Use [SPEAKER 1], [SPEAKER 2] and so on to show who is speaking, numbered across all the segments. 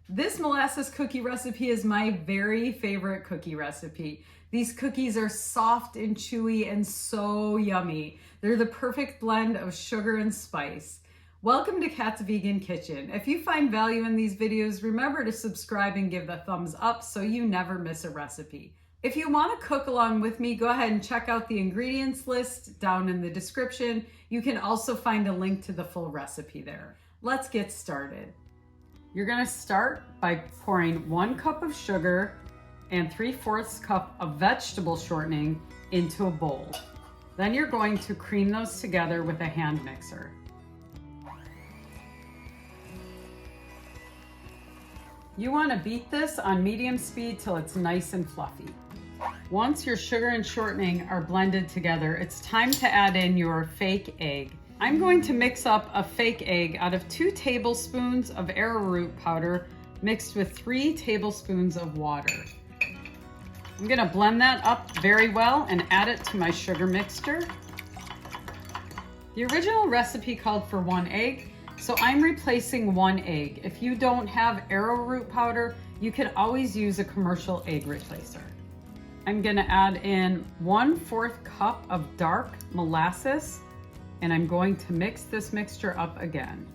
[SPEAKER 1] This molasses cookie recipe is my very favorite cookie recipe. These cookies are soft and chewy and so yummy. They're the perfect blend of sugar and spice. Welcome to Kat's Vegan Kitchen. If you find value in these videos, remember to subscribe and give the thumbs up so you never miss a recipe. If you want to cook along with me, go ahead and check out the ingredients list down in the description. You can also find a link to the full recipe there. Let's get started. You're going to start by pouring 1 cup of sugar and 3/4 cup of vegetable shortening into a bowl. Then you're going to cream those together with a hand mixer. You want to beat this on medium speed till it's nice and fluffy. Once your sugar and shortening are blended together, it's time to add in your fake egg. I'm going to mix up a fake egg out of 2 tablespoons of arrowroot powder mixed with 3 tablespoons of water. I'm going to blend that up very well and add it to my sugar mixture. The original recipe called for 1 egg, so I'm replacing 1 egg. If you don't have arrowroot powder, you can always use a commercial egg replacer. I'm going to add in 1/4 cup of dark molasses, and I'm going to mix this mixture up again.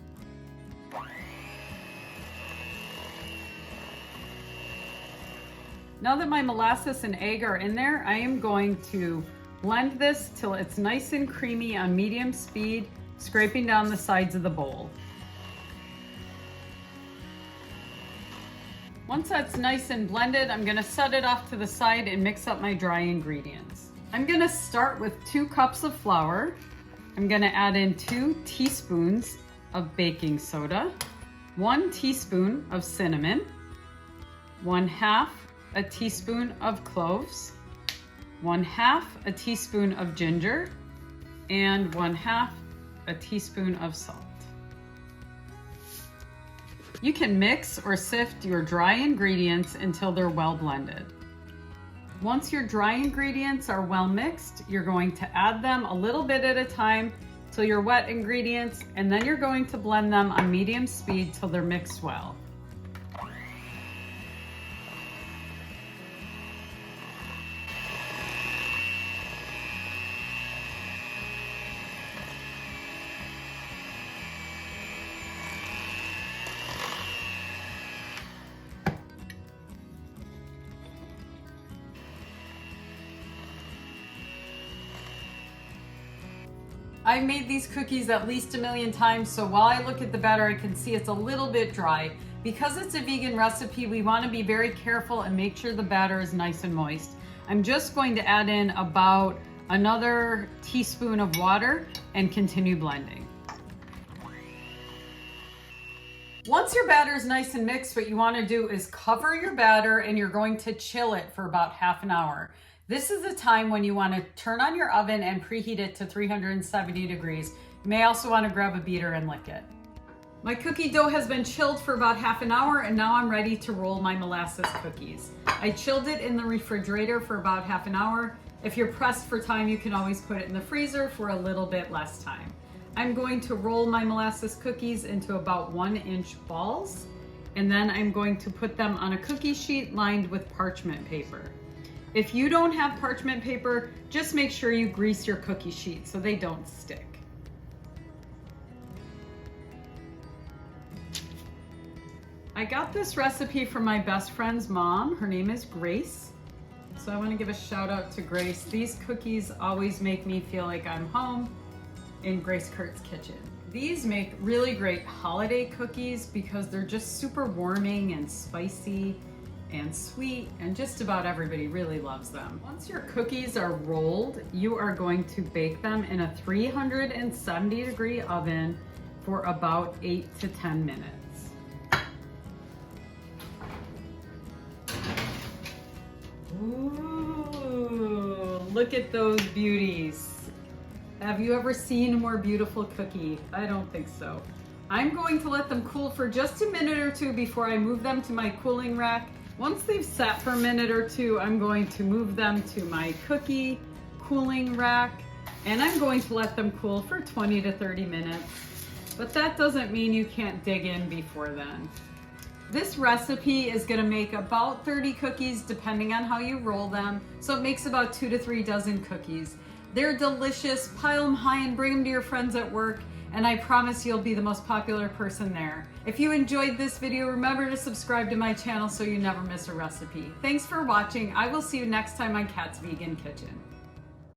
[SPEAKER 1] Now that my molasses and egg are in there, I am going to blend this till it's nice and creamy on medium speed, scraping down the sides of the bowl. Once that's nice and blended, I'm gonna set it off to the side and mix up my dry ingredients. I'm gonna start with 2 cups of flour. I'm gonna add in 2 teaspoons of baking soda, 1 teaspoon of cinnamon, 1/2 a teaspoon of cloves, 1/2 a teaspoon of ginger, and 1/2 a teaspoon of salt. You can mix or sift your dry ingredients until they're well blended. Once your dry ingredients are well mixed, you're going to add them a little bit at a time till your wet ingredients, and then you're going to blend them on medium speed till they're mixed well. I've made these cookies at least 1,000,000 times, so while I look at the batter, I can see it's a little bit dry. Because it's a vegan recipe, we want to be very careful and make sure the batter is nice and moist. I'm just going to add in about another teaspoon of water and continue blending. Once your batter is nice and mixed, what you want to do is cover your batter and you're going to chill it for about ½ an hour. This is the time when you want to turn on your oven and preheat it to 370 degrees. You may also want to grab a beater and lick it. My cookie dough has been chilled for about ½ an hour, and now I'm ready to roll my molasses cookies. I chilled it in the refrigerator for about ½ an hour. If you're pressed for time, you can always put it in the freezer for a little bit less time. I'm going to roll my molasses cookies into about 1-inch balls, and then I'm going to put them on a cookie sheet lined with parchment paper. If you don't have parchment paper, just make sure you grease your cookie sheet so they don't stick. I got this recipe from my best friend's mom. Her name is Grace. So I want to give a shout out to Grace. These cookies always make me feel like I'm home in Grace Kurt's kitchen. These make really great holiday cookies because they're just super warming and spicy and sweet, and just about everybody really loves them. Once your cookies are rolled, you are going to bake them in a 370-degree oven for about 8 to 10 minutes. Ooh, look at those beauties. Have you ever seen a more beautiful cookie? I don't think so. I'm going to let them cool for just a minute or two before I move them to my cooling rack. Once they've sat for a minute or two, I'm going to move them to my cookie cooling rack, and I'm going to let them cool for 20 to 30 minutes. But that doesn't mean you can't dig in before then. This recipe is gonna make about 30 cookies depending on how you roll them. So it makes about 2 to 3 dozen cookies. They're delicious, pile them high and bring them to your friends at work, and I promise you'll be the most popular person there. If you enjoyed this video, remember to subscribe to my channel so you never miss a recipe. Thanks for watching. I will see you next time on Kat's Vegan Kitchen.